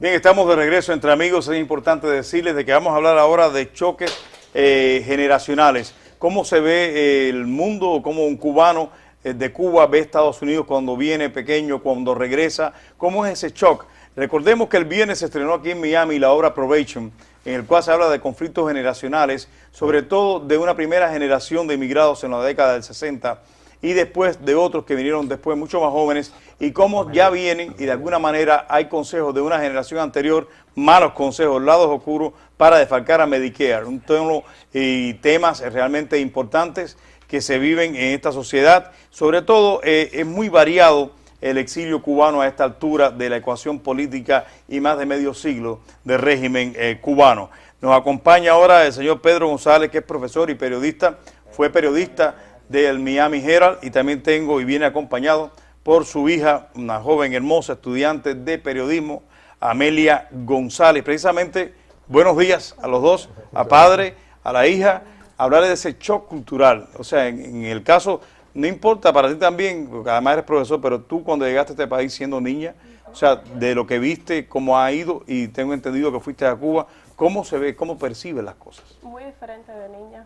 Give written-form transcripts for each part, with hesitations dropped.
Bien, estamos de regreso entre amigos. Es importante decirles de que vamos a hablar ahora de choques generacionales. ¿Cómo se ve el mundo, cómo un cubano de Cuba ve Estados Unidos cuando viene pequeño, cuando regresa? ¿Cómo es ese shock? Recordemos que el viernes se estrenó aquí en Miami la obra Probation, en el cual se habla de conflictos generacionales, sobre todo de una primera generación de inmigrados en la década del 60 y después de otros que vinieron después, mucho más jóvenes, y cómo ya vienen y de alguna manera hay consejos de una generación anterior, malos consejos, lados oscuros para defalcar a Medicare, un tono y temas realmente importantes que se viven en esta sociedad. Sobre todo es muy variado el exilio cubano a esta altura de la ecuación política y más de medio siglo del régimen cubano. Nos acompaña ahora el señor Pedro González, que es profesor y periodista, fue periodista del Miami Herald, y también tengo y viene acompañado por su hija, una joven hermosa estudiante de periodismo, Amelia González. Precisamente, buenos días a los dos, a padre, a la hija, hablar de ese shock cultural. O sea, en el caso, no importa para ti también, porque además eres profesor, pero tú cuando llegaste a este país siendo niña, o sea, de lo que viste, cómo ha ido, y tengo entendido que fuiste a Cuba, ¿cómo se ve, cómo percibes las cosas? Muy diferente de niña.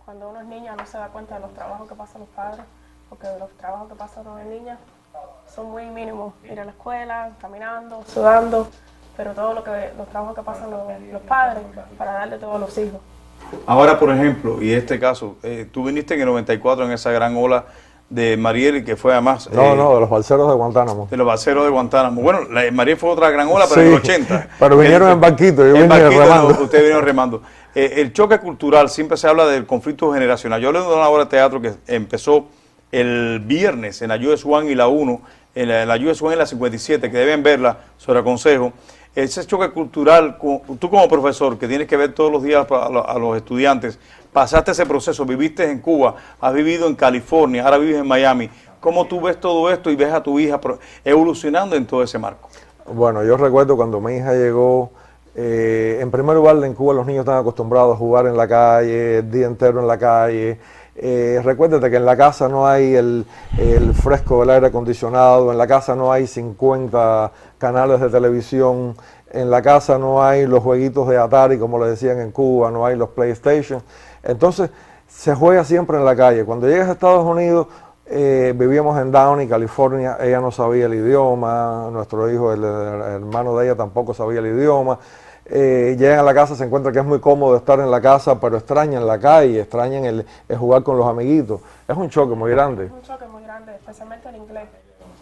Cuando uno es niña no se da cuenta de los trabajos que pasan los padres, porque los trabajos que pasan los niñas son muy mínimos. Ir a la escuela, caminando, sudando, pero todo los trabajos que pasan los padres para darle todo a los hijos. Ahora, por ejemplo, y este caso, tú viniste en el 94 en esa gran ola de Mariel, que fue además... de los balseros de Guantánamo. De los balseros de Guantánamo. Bueno, Mariel fue otra gran ola, pero sí, en el 80. Pero vinieron en barquito, yo vine remando. No, ustedes vinieron remando. El choque cultural, siempre se habla del conflicto generacional. Yo hablé de una obra de teatro que empezó el viernes en la US One y la 1, en la US One y la 57, que deben verla, sobre aconsejo. Ese choque cultural, tú como profesor, que tienes que ver todos los días a los estudiantes, pasaste ese proceso, viviste en Cuba, has vivido en California, ahora vives en Miami. ¿Cómo tú ves todo esto y ves a tu hija evolucionando en todo ese marco? Bueno, yo recuerdo cuando mi hija llegó, en primer lugar en Cuba los niños están acostumbrados a jugar en la calle, el día entero en la calle. Recuérdate que en la casa no hay el fresco del aire acondicionado, en la casa no hay 50 canales de televisión, en la casa no hay los jueguitos de Atari, como le decían en Cuba, no hay los PlayStation. Entonces se juega siempre en la calle. Cuando llegas a Estados Unidos, vivíamos en Downey, California, ella no sabía el idioma, nuestro hijo, el hermano de ella tampoco sabía el idioma. Llegan a la casa, se encuentran que es muy cómodo estar en la casa, pero extrañan la calle, extrañan el jugar con los amiguitos. Es un choque muy grande. Es un choque muy grande, especialmente el inglés.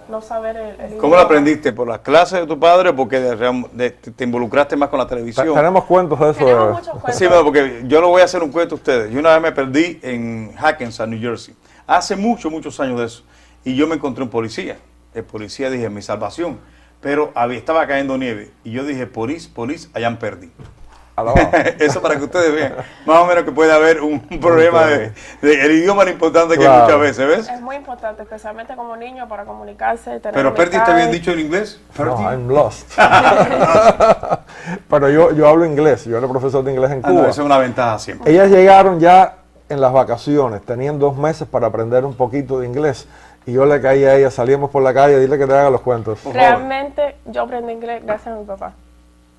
No saber el idioma. ¿Cómo lo aprendiste? ¿Por las clases de tu padre o porque te involucraste más con la televisión? Tenemos cuentos de eso. Tenemos muchos cuentos. Sí, porque yo lo voy a hacer un cuento a ustedes. Yo una vez me perdí en Hackensack, New Jersey. Hace muchos años de eso. Y yo me encontré un policía. El policía, dije, mi salvación. Pero estaba cayendo nieve. Y yo dije, police, allá perdí. Eso para que ustedes vean, más o menos que puede haber un problema el idioma es importante, claro, que muchas veces, ¿ves? Es muy importante, especialmente como niño, para comunicarse. Pero perdiste bien dicho en inglés. No, I'm lost. Pero yo hablo inglés, yo era profesor de inglés en Cuba. No, esa es una ventaja siempre. Ellas llegaron ya en las vacaciones, tenían 2 meses para aprender un poquito de inglés. Y yo le caí a ella, salíamos por la calle, dile que te haga los cuentos. Realmente yo aprendí inglés gracias a mi papá.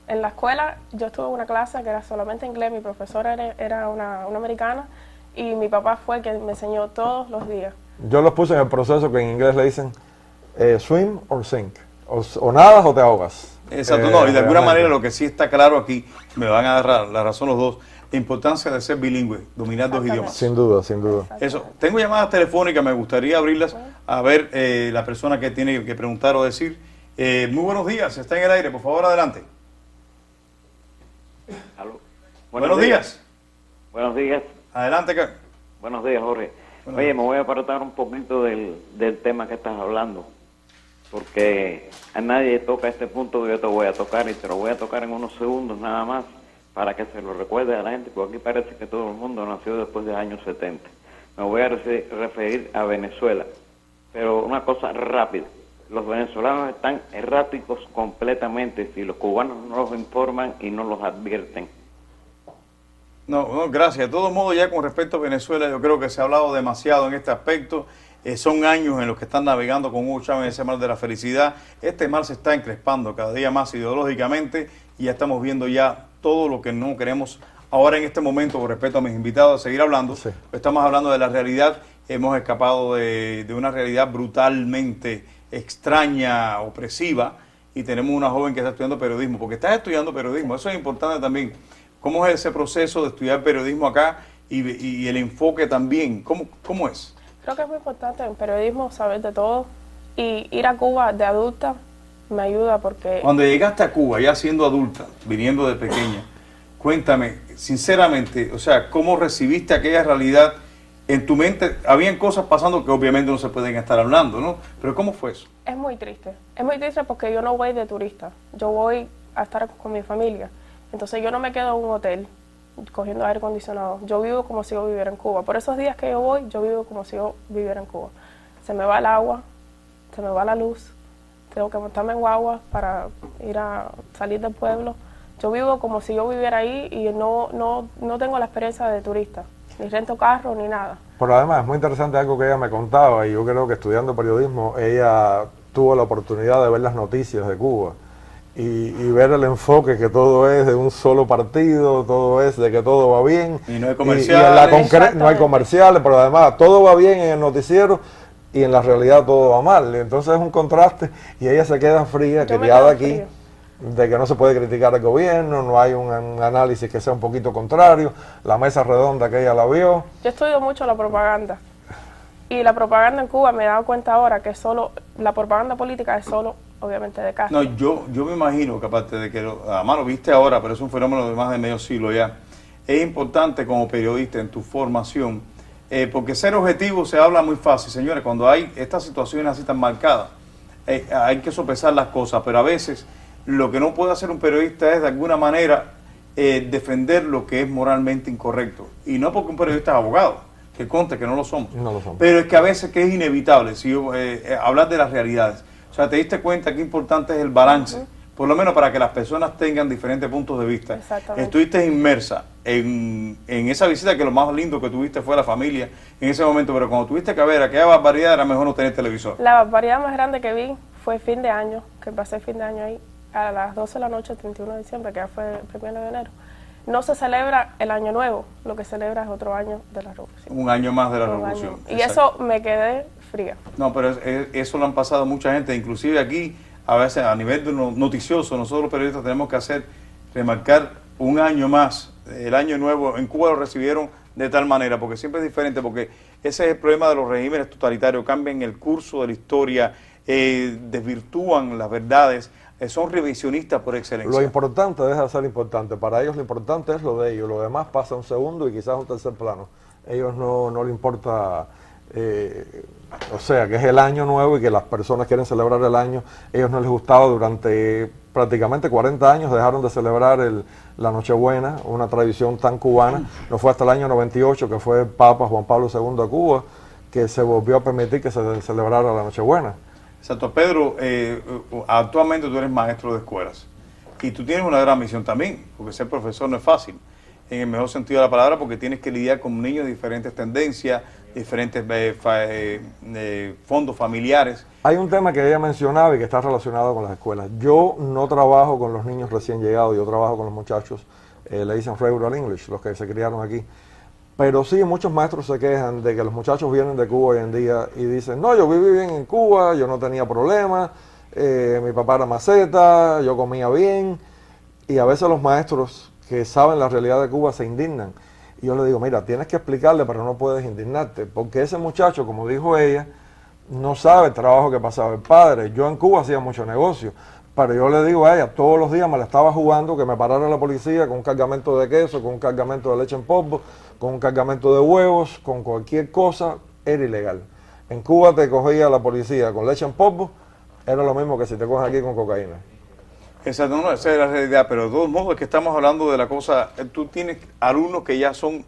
En la escuela yo tuve una clase que era solamente inglés, mi profesora era una americana y mi papá fue el que me enseñó todos los días. Yo los puse en el proceso que en inglés le dicen swim or sink, o nadas o te ahogas. Exacto, no, y de alguna manera lo que sí está claro aquí, me van a dar la razón los dos, la importancia de ser bilingüe, dominar 2 idiomas. Sin duda, sin duda. Eso, tengo llamadas telefónicas, me gustaría abrirlas a ver la persona que tiene que preguntar o decir. Muy buenos días, está en el aire, por favor, adelante. Aló. Buenos días. Buenos días. Adelante, Buenos días, Jorge. Oye, me voy a apartar un poquito del tema que estás hablando, porque a nadie toca este punto que yo te voy a tocar, y te lo voy a tocar en unos segundos nada más, para que se lo recuerde a la gente, porque aquí parece que todo el mundo nació después de los años 70. Me voy a referir a Venezuela, pero una cosa rápida. Los venezolanos están erráticos completamente si los cubanos no los informan y no los advierten. No, gracias. De todos modos, ya con respecto a Venezuela, yo creo que se ha hablado demasiado en este aspecto. son años en los que están navegando con Hugo Chávez en ese mar de la felicidad. Este mar se está encrespando cada día más ideológicamente y ya estamos viendo ya todo lo que no queremos ahora en este momento, con respeto a mis invitados, a seguir hablando. Sí. Estamos hablando de la realidad. Hemos escapado de una realidad brutalmente extraña, opresiva, y tenemos una joven que está estudiando periodismo, porque estás estudiando periodismo. Eso es importante también. ¿Cómo es ese proceso de estudiar periodismo acá y el enfoque también? ¿Cómo es? Creo que es muy importante en periodismo saber de todo, y ir a Cuba de adulta me ayuda porque... Cuando llegaste a Cuba, ya siendo adulta, viniendo de pequeña, cuéntame, sinceramente, o sea, ¿cómo recibiste aquella realidad? En tu mente habían cosas pasando que obviamente no se pueden estar hablando, ¿no? Pero ¿cómo fue eso? Es muy triste porque yo no voy de turista, yo voy a estar con mi familia. Entonces yo no me quedo en un hotel cogiendo aire acondicionado, yo vivo como si yo viviera en Cuba. Por esos días que yo voy, yo vivo como si yo viviera en Cuba. Se me va el agua, se me va la luz, tengo que montarme en guagua para ir a salir del pueblo. Yo vivo como si yo viviera ahí y no tengo la experiencia de turista, ni rento carro, ni nada. Pero además es muy interesante algo que ella me contaba, y yo creo que estudiando periodismo ella tuvo la oportunidad de ver las noticias de Cuba y ver el enfoque que todo es de un solo partido, todo es de que todo va bien. Y no hay Y comerciales. no hay comerciales, pero además todo va bien en el noticiero y en la realidad todo va mal. Entonces es un contraste y ella se queda fría, Yo me criada quedo aquí, fría. de que no se puede criticar al gobierno, no hay un análisis que sea un poquito contrario, la mesa redonda que ella la vio. Yo estudio mucho la propaganda, y la propaganda en Cuba me he dado cuenta ahora que la propaganda política es solo, obviamente, de Castro. No, yo me imagino que aparte de que, además lo viste ahora, pero es un fenómeno de más de medio siglo ya, es importante como periodista en tu formación, porque ser objetivo se habla muy fácil, señores, cuando hay estas situaciones así tan marcadas, hay que sopesar las cosas, pero a veces lo que no puede hacer un periodista es de alguna manera defender lo que es moralmente incorrecto, y no porque un periodista es abogado, que conste que no lo somos, No lo somos. pero es que a veces que es inevitable hablar de las realidades. O sea, te diste cuenta que importante es el balance, por lo menos para que las personas tengan diferentes puntos de vista. Exactamente. Estuviste inmersa en esa visita, que lo más lindo que tuviste fue la familia en ese momento, pero cuando tuviste que ver aquella barbaridad era mejor no tener televisor. La barbaridad más grande que vi fue fin de año, que pasé fin de año ahí, a las 12 de la noche, el 31 de diciembre, que ya fue el 1 de enero. No se celebra el año nuevo, lo que celebra es otro año de la revolución. Un año más de la Un revolución. año. Y Exacto. eso me quedé fría. No, pero eso lo han pasado mucha gente, inclusive aquí, a veces a nivel de noticioso, nosotros los periodistas tenemos que remarcar un año más. El año nuevo en Cuba lo recibieron de tal manera, porque siempre es diferente, porque ese es el problema de los regímenes totalitarios, cambian el curso de la historia, desvirtúan las verdades, son revisionistas por excelencia. Lo importante deja de ser importante, para ellos lo importante es lo de ellos, lo demás pasa a un segundo y quizás a un tercer plano. Ellos no les importa, o sea, que es el año nuevo y que las personas quieren celebrar el año. Ellos no les gustaba, durante prácticamente 40 años dejaron de celebrar la Nochebuena, una tradición tan cubana. No fue hasta el año 98 que fue el Papa Juan Pablo II a Cuba que se volvió a permitir que se celebrara la Nochebuena. Exacto. Pedro, actualmente tú eres maestro de escuelas y tú tienes una gran misión también, porque ser profesor no es fácil, en el mejor sentido de la palabra, porque tienes que lidiar con niños de diferentes tendencias, diferentes fondos familiares. Hay un tema que ella mencionaba y que está relacionado con las escuelas. Yo no trabajo con los niños recién llegados, yo trabajo con los muchachos, le dicen regular English, los que se criaron aquí. Pero sí, muchos maestros se quejan de que los muchachos vienen de Cuba hoy en día y dicen, no, yo viví bien en Cuba, yo no tenía problemas, mi papá era maceta, yo comía bien. Y a veces los maestros que saben la realidad de Cuba se indignan. Y yo le digo, mira, tienes que explicarle, pero no puedes indignarte, porque ese muchacho, como dijo ella, no sabe el trabajo que pasaba el padre. Yo en Cuba hacía mucho negocio, pero yo le digo a ella, todos los días me la estaba jugando que me parara la policía con un cargamento de queso, con un cargamento de leche en polvo, con un cargamento de huevos, con cualquier cosa, era ilegal. En Cuba te cogía la policía con leche en polvo, era lo mismo que si te cogen aquí con cocaína. Exacto, no, esa es la realidad, pero de todos modos es que estamos hablando de la cosa, tú tienes alumnos que ya son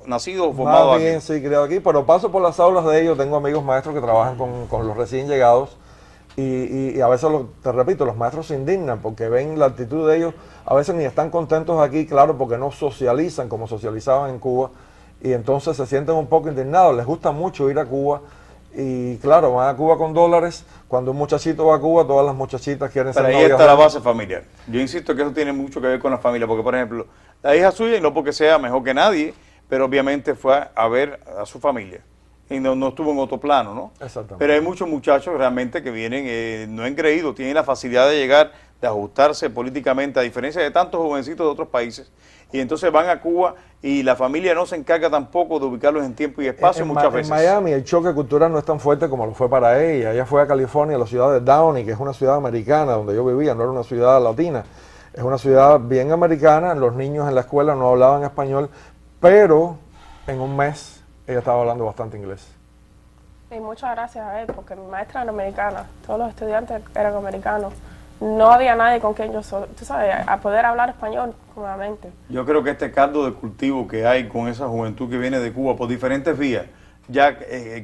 nacidos o formados Más bien, aquí. sí, criado aquí, pero paso por las aulas de ellos, tengo amigos maestros que trabajan con los recién llegados y a veces, te repito, los maestros se indignan porque ven la actitud de ellos, a veces ni están contentos aquí, claro, porque no socializan como socializaban en Cuba y entonces se sienten un poco indignados, les gusta mucho ir a Cuba Y claro, van a Cuba con dólares. Cuando un muchachito va a Cuba, todas las muchachitas quieren ser Pero ahí novias está de la él. base familiar. Yo insisto que eso tiene mucho que ver con la familia, porque por ejemplo, la hija suya, y no porque sea mejor que nadie, pero obviamente fue a ver a su familia. Y no estuvo en otro plano, ¿no? Exactamente. Pero hay muchos muchachos realmente que vienen, no engreídos, tienen la facilidad de llegar, de ajustarse políticamente, a diferencia de tantos jovencitos de otros países. Y entonces van a Cuba y la familia no se encarga tampoco de ubicarlos en tiempo y espacio muchas veces. En Miami el choque cultural no es tan fuerte como lo fue para ella. Ella fue a California, a la ciudad de Downey, que es una ciudad americana donde yo vivía, no era una ciudad latina. Es una ciudad bien americana, los niños en la escuela no hablaban español, pero en un mes ella estaba hablando bastante inglés. Y muchas gracias a él, porque mi maestra era americana, todos los estudiantes eran americanos. No había nadie con quien yo, tú sabes, a poder hablar español nuevamente. Yo creo que este caldo de cultivo que hay con esa juventud que viene de Cuba por diferentes vías, ya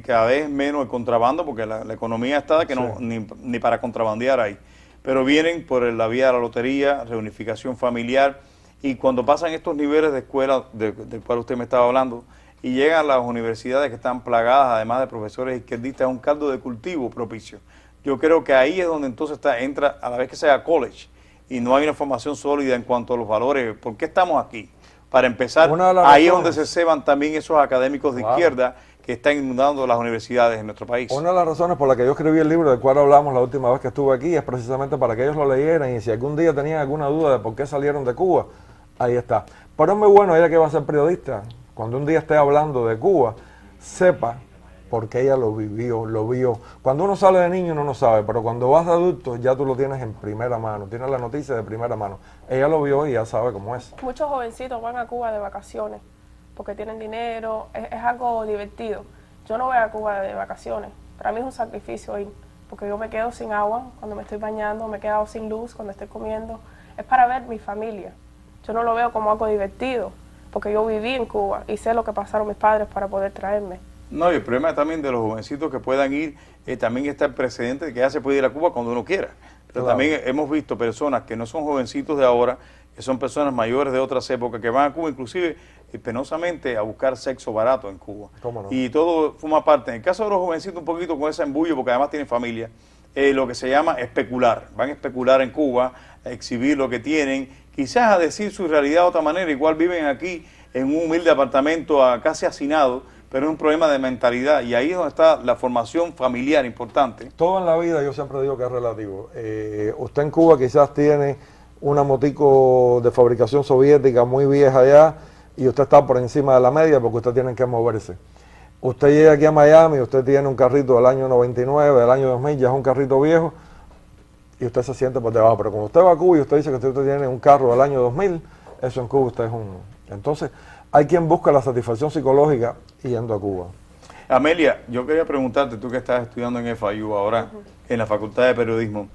cada vez menos el contrabando, porque la economía está de que no, ni para contrabandear hay, pero vienen por la vía de la lotería, reunificación familiar, y cuando pasan estos niveles de escuela del cual usted me estaba hablando, y llegan a las universidades que están plagadas, además de profesores izquierdistas, es un caldo de cultivo propicio. Yo creo que ahí es donde entonces entra, a la vez que sea college, y no hay una formación sólida en cuanto a los valores. ¿Por qué estamos aquí? Para empezar, ahí es donde se ceban también esos académicos de izquierda que están inundando las universidades en nuestro país. Una de las razones por las que yo escribí el libro del cual hablamos la última vez que estuve aquí es precisamente para que ellos lo leyeran, y si algún día tenían alguna duda de por qué salieron de Cuba, ahí está. Pero es muy bueno, ella que va a ser periodista, cuando un día esté hablando de Cuba, sepa porque ella lo vivió, lo vio. Cuando uno sale de niño uno no sabe, pero cuando vas de adulto ya tú lo tienes en primera mano, tienes la noticia de primera mano. Ella lo vio y ya sabe cómo es. Muchos jovencitos van a Cuba de vacaciones porque tienen dinero, es algo divertido. Yo no voy a Cuba de vacaciones, para mí es un sacrificio ir, porque yo me quedo sin agua cuando me estoy bañando, me he quedado sin luz cuando estoy comiendo. Es para ver mi familia. Yo no lo veo como algo divertido, porque yo viví en Cuba y sé lo que pasaron mis padres para poder traerme. No, y el problema también de los jovencitos que puedan ir, también está el precedente de que ya se puede ir a Cuba cuando uno quiera. Pero también hemos visto personas que no son jovencitos de ahora, que son personas mayores de otras épocas, que van a Cuba inclusive penosamente a buscar sexo barato en Cuba. ¿Cómo no? Y todo forma parte. En el caso de los jovencitos un poquito con ese embullo, porque además tienen familia, lo que se llama especular. Van a especular en Cuba, a exhibir lo que tienen, quizás a decir su realidad de otra manera. Igual viven aquí en un humilde apartamento casi hacinado, pero es un problema de mentalidad, y ahí es donde está la formación familiar importante. Todo en la vida yo siempre digo que es relativo. Usted en Cuba quizás tiene una motico de fabricación soviética muy vieja ya, y usted está por encima de la media porque usted tiene que moverse. Usted llega aquí a Miami, usted tiene un carrito del año 99, del año 2000, ya es un carrito viejo, y usted se siente por debajo. Pero cuando usted va a Cuba y usted dice que usted tiene un carro del año 2000, eso en Cuba usted es un... Entonces, hay quien busca la satisfacción psicológica yendo a Cuba. Amelia, yo quería preguntarte, tú que estás estudiando en FIU ahora, en la Facultad de Periodismo,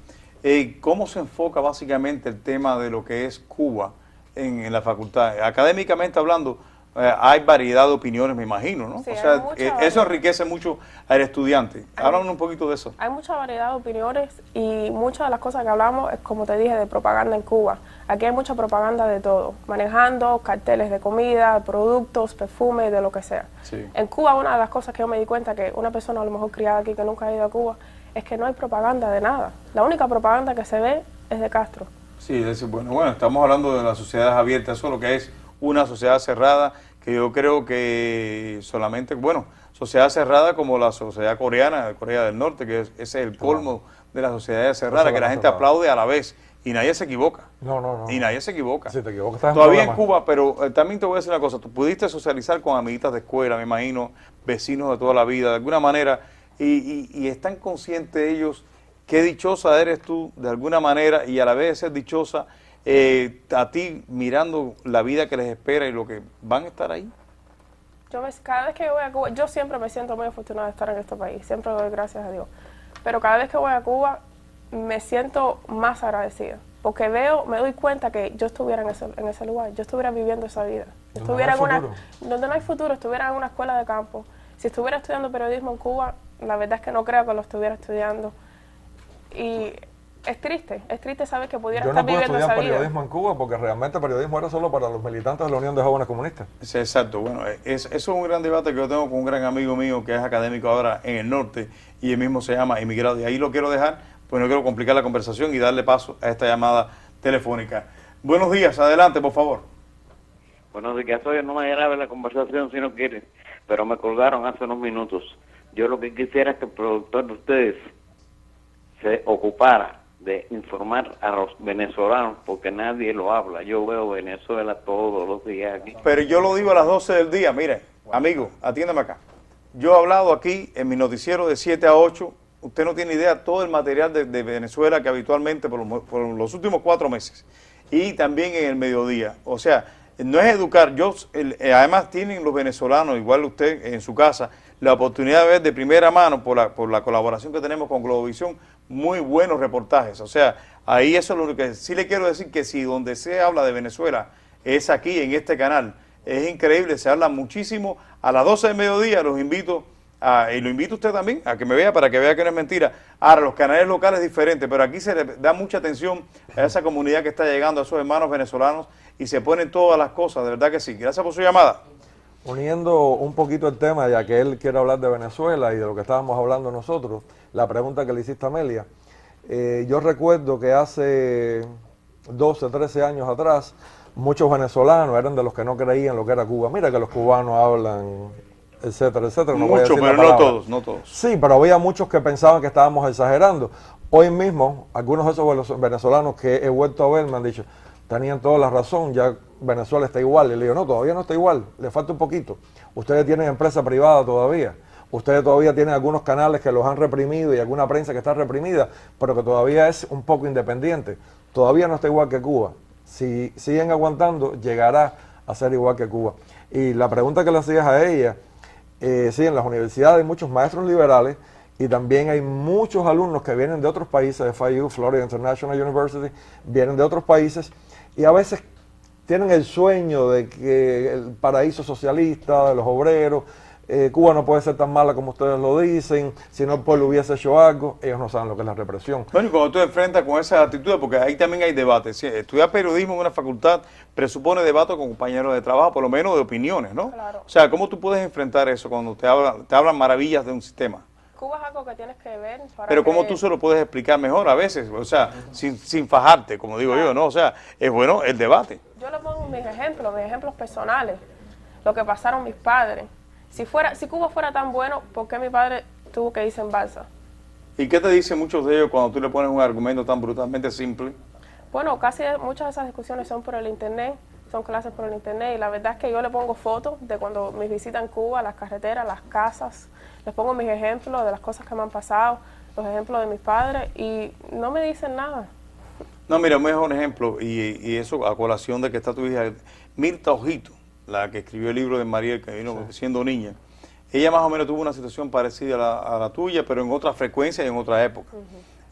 ¿cómo se enfoca básicamente el tema de lo que es Cuba en la facultad? Académicamente hablando, hay variedad de opiniones, me imagino, ¿no? Sí, o sea, mucha eso variedad. enriquece mucho al estudiante. Háblanos un poquito de eso. Hay mucha variedad de opiniones y muchas de las cosas que hablamos es, como te dije, de propaganda en Cuba. Aquí hay mucha propaganda de todo, manejando carteles de comida, productos, perfumes, de lo que sea. Sí. En Cuba una de las cosas que yo me di cuenta que una persona a lo mejor criada aquí que nunca ha ido a Cuba es que no hay propaganda de nada. La única propaganda que se ve es de Castro. Sí, bueno, estamos hablando de las sociedades abiertas, eso es lo que es una sociedad cerrada, que yo creo que solamente, bueno, sociedad cerrada como la sociedad coreana, de Corea del Norte, que ese es el colmo de las sociedades cerradas, que la gente aplaude a la vez y nadie se equivoca. No. Y nadie se equivoca. Si te equivocas, estás Todavía en problema. Cuba, pero también te voy a decir una cosa, tú pudiste socializar con amiguitas de escuela, me imagino, vecinos de toda la vida, de alguna manera, y están conscientes ellos qué dichosa eres tú, de alguna manera, y a la vez de ser dichosa, a ti mirando la vida que les espera y lo que van a estar ahí. Cada vez que yo voy a Cuba, yo siempre me siento muy afortunada de estar en este país, siempre doy gracias a Dios. Pero cada vez que voy a Cuba, me siento más agradecida, porque me doy cuenta que yo estuviera en ese lugar, yo estuviera viviendo esa vida. Estuviera donde no hay futuro, estuviera en una escuela de campo. Si estuviera estudiando periodismo en Cuba, la verdad es que no creo que lo estuviera estudiando. Y es triste saber que pudiera Yo no estar pude viviendo estudiar esa vida. periodismo en Cuba porque realmente el periodismo era solo para los militantes de la Unión de Jóvenes Comunistas. Sí, exacto, bueno, eso es un gran debate que yo tengo con un gran amigo mío que es académico ahora en el norte y él mismo se llama Emigrado. Y ahí lo quiero dejar, pues no quiero complicar la conversación y darle paso a esta llamada telefónica. Buenos días, adelante, por favor. Bueno, de que estoy no me grave la conversación si no quieren, pero me colgaron hace unos minutos. Yo lo que quisiera es que el productor de ustedes se ocupara de informar a los venezolanos, porque nadie lo habla. Yo veo Venezuela todos los días aquí. Pero yo lo digo a las 12 del día, mire, amigo, atiéndeme acá. Yo he hablado aquí en mi noticiero de 7 a 8, usted no tiene idea todo el material de Venezuela que habitualmente por los últimos 4 meses y también en el mediodía. O sea, no es educar, además tienen los venezolanos, igual usted en su casa, la oportunidad de ver de primera mano por la colaboración que tenemos con Globovisión, muy buenos reportajes. O sea, ahí eso es lo que sí le quiero decir, que si donde se habla de Venezuela es aquí en este canal, es increíble, se habla muchísimo. A las 12 del mediodía los invito, y lo invito a usted también, a que me vea para que vea que no es mentira. Ahora, los canales locales es diferente, pero aquí se le da mucha atención a esa comunidad que está llegando, a esos hermanos venezolanos, y se ponen todas las cosas, de verdad que sí. Gracias por su llamada. Uniendo un poquito el tema, ya que él quiere hablar de Venezuela y de lo que estábamos hablando nosotros, la pregunta que le hiciste a Amelia, yo recuerdo que hace 12, 13 años atrás, muchos venezolanos eran de los que no creían lo que era Cuba. Mira que los cubanos hablan, etcétera, etcétera. No voy a Mucho, decir la pero no palabra. todos, no todos. Sí, pero había muchos que pensaban que estábamos exagerando. Hoy mismo, algunos de esos venezolanos que he vuelto a ver me han dicho, tenían toda la razón, ya Venezuela está igual. Y le digo, no, todavía no está igual, le falta un poquito. Ustedes tienen empresa privada todavía. Ustedes todavía tienen algunos canales que los han reprimido y alguna prensa que está reprimida, pero que todavía es un poco independiente. Todavía no está igual que Cuba. Si siguen aguantando, llegará a ser igual que Cuba. Y la pregunta que le hacías a ella, sí, en las universidades hay muchos maestros liberales y también hay muchos alumnos que vienen de otros países, de FIU, Florida International University, vienen de otros países y a veces tienen el sueño de que el paraíso socialista, de los obreros, Cuba no puede ser tan mala como ustedes lo dicen, si no el pueblo hubiese hecho algo, ellos no saben lo que es la represión. Bueno, y cuando tú enfrentas con esa actitud, porque ahí también hay debate, ¿sí? Estudiar periodismo en una facultad presupone debate con compañeros de trabajo, por lo menos de opiniones, ¿no? Claro. O sea, ¿cómo tú puedes enfrentar eso cuando te hablan maravillas de un sistema? Cuba es algo que tienes que ver para Pero ¿cómo que- tú se lo puedes explicar mejor a veces? O sea, sin fajarte, como digo yo, ¿no? O sea, es bueno el debate. Yo le pongo mis ejemplos personales, lo que pasaron mis padres. Si Cuba fuera tan bueno, ¿por qué mi padre tuvo que irse en balsa? ¿Y qué te dicen muchos de ellos cuando tú le pones un argumento tan brutalmente simple? Bueno, muchas de esas discusiones son por el internet, son clases por el internet, y la verdad es que yo le pongo fotos de cuando mis visitas en Cuba, las carreteras, las casas, les pongo mis ejemplos de las cosas que me han pasado, los ejemplos de mis padres, y no me dicen nada. No, mira, un mejor ejemplo, y eso a colación de que está tu hija, Mirta Ojito, la que escribió el libro de Mariel, que vino siendo niña. Ella más o menos tuvo una situación parecida a la tuya, pero en otra frecuencia y en otra época.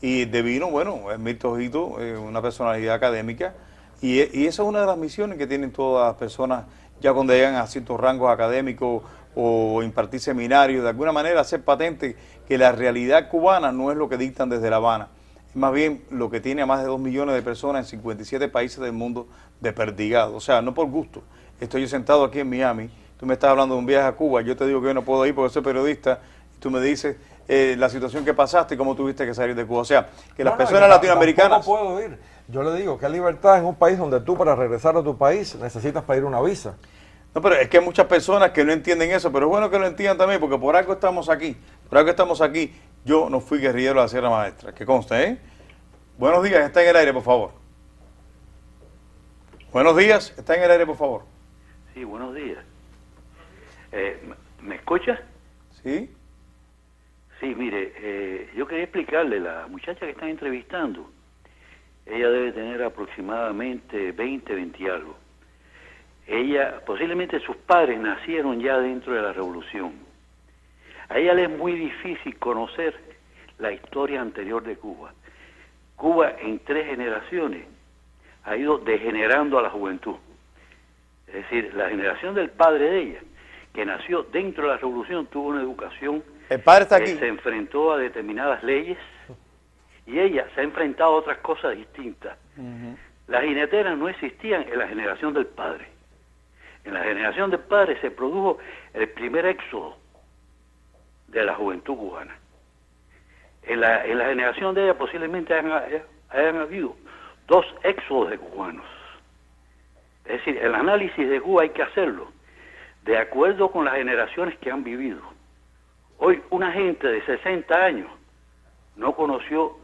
Y devino, bueno, Mirta Ojito, una personalidad académica, y esa es una de las misiones que tienen todas las personas ya cuando llegan a ciertos rangos académicos o impartir seminarios, de alguna manera hacer patente que la realidad cubana no es lo que dictan desde La Habana, es más bien lo que tiene a más de 2 millones de personas en 57 países del mundo desperdigados. O sea, no por gusto. Estoy yo sentado aquí en Miami, tú me estás hablando de un viaje a Cuba, yo te digo que yo no puedo ir porque soy periodista, y tú me dices la situación que pasaste y cómo tuviste que salir de Cuba. O sea, que las personas latinoamericanas... ¿Cómo puedo ir? Yo le digo, ¿qué libertad en un país donde tú para regresar a tu país necesitas pedir una visa? No, pero es que hay muchas personas que no entienden eso, pero es bueno que lo entiendan también, porque por algo estamos aquí, por algo estamos aquí. Yo no fui guerrillero de la Sierra Maestra, que conste, ¿eh? Buenos días, está en el aire, por favor. Buenos días, está en el aire, por favor. Sí, buenos días. ¿Me escucha? ¿Sí? Sí, mire, yo quería explicarle, la muchacha que están entrevistando, ella debe tener aproximadamente 20 y algo. Ella, posiblemente sus padres nacieron ya dentro de la revolución. A ella le es muy difícil conocer la historia anterior de Cuba. Cuba en 3 generaciones ha ido degenerando a la juventud. Es decir, la generación del padre de ella, que nació dentro de la revolución, tuvo una educación El padre está que aquí. se enfrentó a determinadas leyes y ella se ha enfrentado a otras cosas distintas. Las jineteras no existían en la generación del padre. En la generación del padre se produjo el primer éxodo de la juventud cubana. En la generación de ella posiblemente hayan habido 2 éxodos de cubanos. Es decir, el análisis de Cuba hay que hacerlo de acuerdo con las generaciones que han vivido. Hoy una gente de 60 años no conoció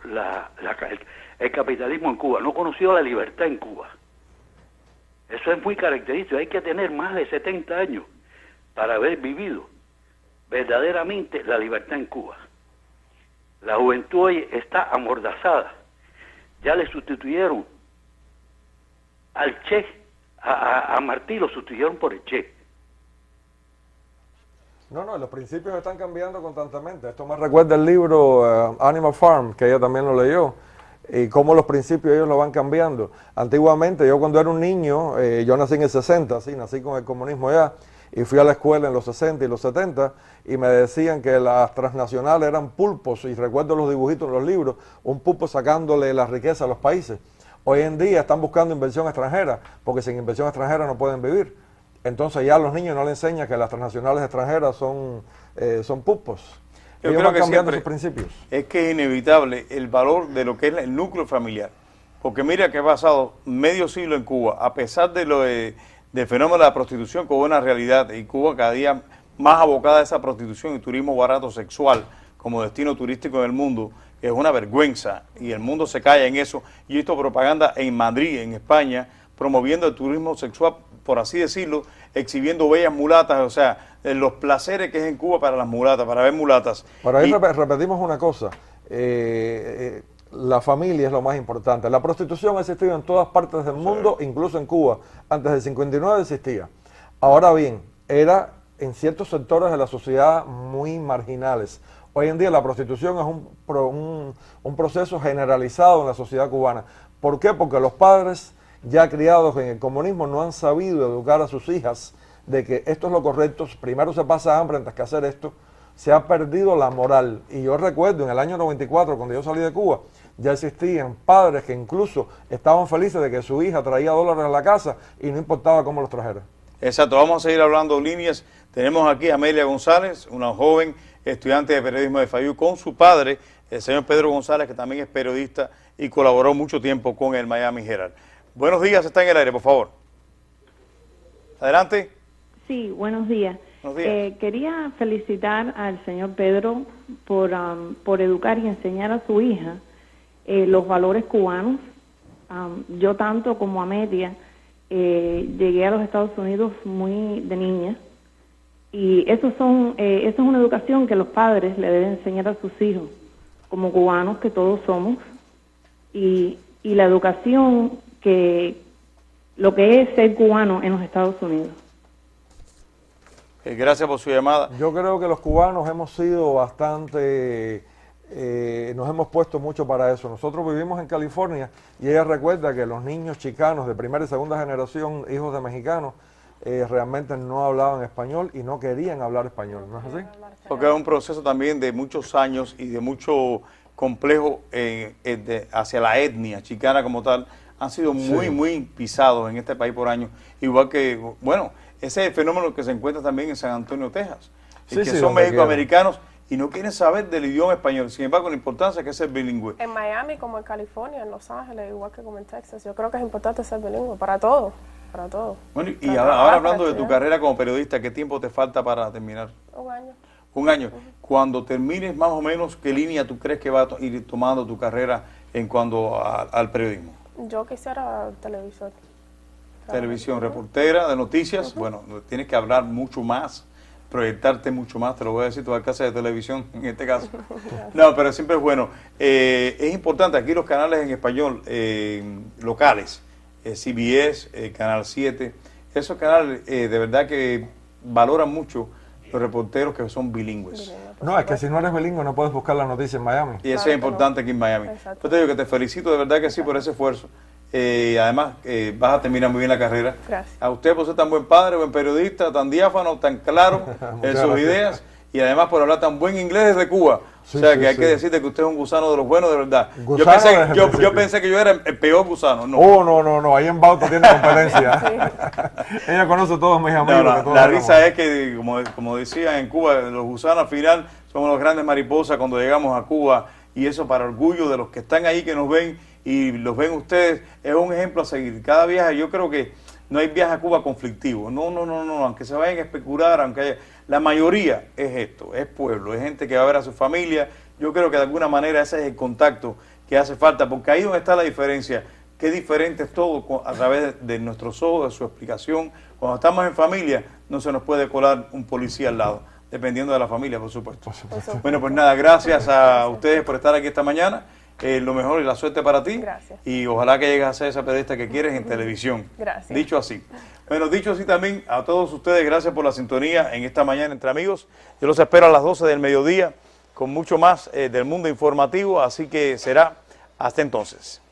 el capitalismo en Cuba, no conoció la libertad en Cuba. Eso es muy característico. Hay que tener más de 70 años para haber vivido verdaderamente la libertad en Cuba. La juventud hoy está amordazada. Ya le sustituyeron al Che, a Martí lo sustituyeron por el Che. No, los principios están cambiando constantemente. Esto me recuerda el libro Animal Farm, que ella también lo leyó, y cómo los principios ellos lo van cambiando. Antiguamente, yo cuando era un niño, yo nací en el 60, sí, nací con el comunismo ya, y fui a la escuela en los 60 y los 70, y me decían que las transnacionales eran pulpos, y recuerdo los dibujitos en los libros, un pulpo sacándole la riqueza a los países. Hoy en día están buscando inversión extranjera, porque sin inversión extranjera no pueden vivir. Entonces ya a los niños no les enseñan que las transnacionales extranjeras son pulpos. Yo Ellos creo van que cambiando siempre sus principios. es que es inevitable el valor de lo que es el núcleo familiar. Porque mira que ha pasado medio siglo en Cuba, a pesar de del fenómeno de la prostitución, como una realidad, y Cuba cada día más abocada a esa prostitución y turismo barato sexual como destino turístico en el mundo, que es una vergüenza, y el mundo se calla en eso. Y he visto propaganda en Madrid, en España, promoviendo el turismo sexual, por así decirlo, exhibiendo bellas mulatas, o sea, los placeres que es en Cuba para las mulatas, para ver mulatas. Pero ahí repetimos una cosa, la familia es lo más importante. La prostitución ha existido en todas partes del mundo, incluso en Cuba. Antes del 59 existía. Ahora bien, era en ciertos sectores de la sociedad muy marginales. Hoy en día la prostitución es un proceso generalizado en la sociedad cubana. ¿Por qué? Porque los padres ya criados en el comunismo no han sabido educar a sus hijas de que esto es lo correcto, primero se pasa hambre antes que hacer esto. Se ha perdido la moral. Y yo recuerdo en el año 94, cuando yo salí de Cuba, ya existían padres que incluso estaban felices de que su hija traía dólares a la casa y no importaba cómo los trajera. Exacto, vamos a seguir hablando líneas. Tenemos aquí a Amelia González, una joven estudiante de periodismo de FAYU, con su padre, el señor Pedro González, que también es periodista y colaboró mucho tiempo con el Miami Herald. Buenos días, está en el aire, por favor. Adelante. Sí, buenos días. Buenos días. Quería felicitar al señor Pedro por educar y enseñar a su hija los valores cubanos. Yo tanto como Amelia llegué a los Estados Unidos muy de niña, y eso es una educación que los padres le deben enseñar a sus hijos, como cubanos que todos somos, y la educación que lo que es ser cubano en los Estados Unidos. Gracias por su llamada. Yo creo que los cubanos hemos sido bastante, nos hemos puesto mucho para eso. Nosotros vivimos en California y ella recuerda que los niños chicanos de primera y segunda generación, hijos de mexicanos, realmente no hablaban español y no querían hablar español, ¿no es así? Porque es un proceso también de muchos años y de mucho complejo hacia la etnia chicana como tal. Han sido muy pisados en este país por años. Igual que, bueno, ese es el fenómeno que se encuentra también en San Antonio, Texas. Que son mexicoamericanos y no quieren saber del idioma español. Sin embargo, la importancia que es ser bilingüe. En Miami, como en California, en Los Ángeles, igual que como en Texas, yo creo que es importante ser bilingüe para todo. Para todo. Bueno, y ahora hablando de tu carrera como periodista, ¿qué tiempo te falta para terminar? Un año. Un año. Cuando termines más o menos, ¿qué línea tú crees que va a ir tomando tu carrera en cuanto al periodismo? Yo quisiera televisión. Televisión, reportera de noticias. Bueno, tienes que hablar mucho más, proyectarte mucho más, te lo voy a decir, tu alcance de televisión en este caso. No, pero siempre es bueno. Es importante, aquí los canales en español locales, CBS, Canal 7, esos canales de verdad que valoran mucho los reporteros que son bilingües. No, es que si no eres bilingüe no puedes buscar la noticia en Miami. Y eso es importante aquí en Miami. Yo te digo que te felicito de verdad que sí por ese esfuerzo. Además, vas a terminar muy bien la carrera. Gracias. A usted por ser tan buen padre, buen periodista, tan diáfano, tan claro en sus ideas. y además por hablar tan buen inglés desde Cuba. Sí, o sea, sí, que hay sí. que decirte que usted es un gusano de los buenos de verdad. Gusano desde el Yo principio. pensé que yo era el peor gusano. No, Oh, no, ahí en Bauta tiene competencia. Ella conoce a todos mis amigos. No, que todos la éramos- risa es que, como decían en Cuba, los gusanos al final somos los grandes mariposas cuando llegamos a Cuba, y eso para orgullo de los que están ahí, que nos ven y los ven ustedes, es un ejemplo a seguir. Cada viaje, yo creo que no hay viaje a Cuba conflictivo. No, aunque se vayan a especular, aunque haya, la mayoría es esto, es pueblo, es gente que va a ver a su familia. Yo creo que de alguna manera ese es el contacto que hace falta, porque ahí donde está la diferencia. Qué diferente es todo a través de nuestros ojos, de su explicación. Cuando estamos en familia, no se nos puede colar un policía al lado, dependiendo de la familia, por supuesto. Bueno, pues nada, gracias a ustedes por estar aquí esta mañana. Lo mejor y la suerte para ti. Gracias. Y ojalá que llegues a ser esa periodista que quieres en televisión. Gracias. Dicho así. Bueno, dicho así también, a todos ustedes, gracias por la sintonía en esta mañana entre amigos. Yo los espero a las 12 del mediodía con mucho más del mundo informativo, así que será hasta entonces.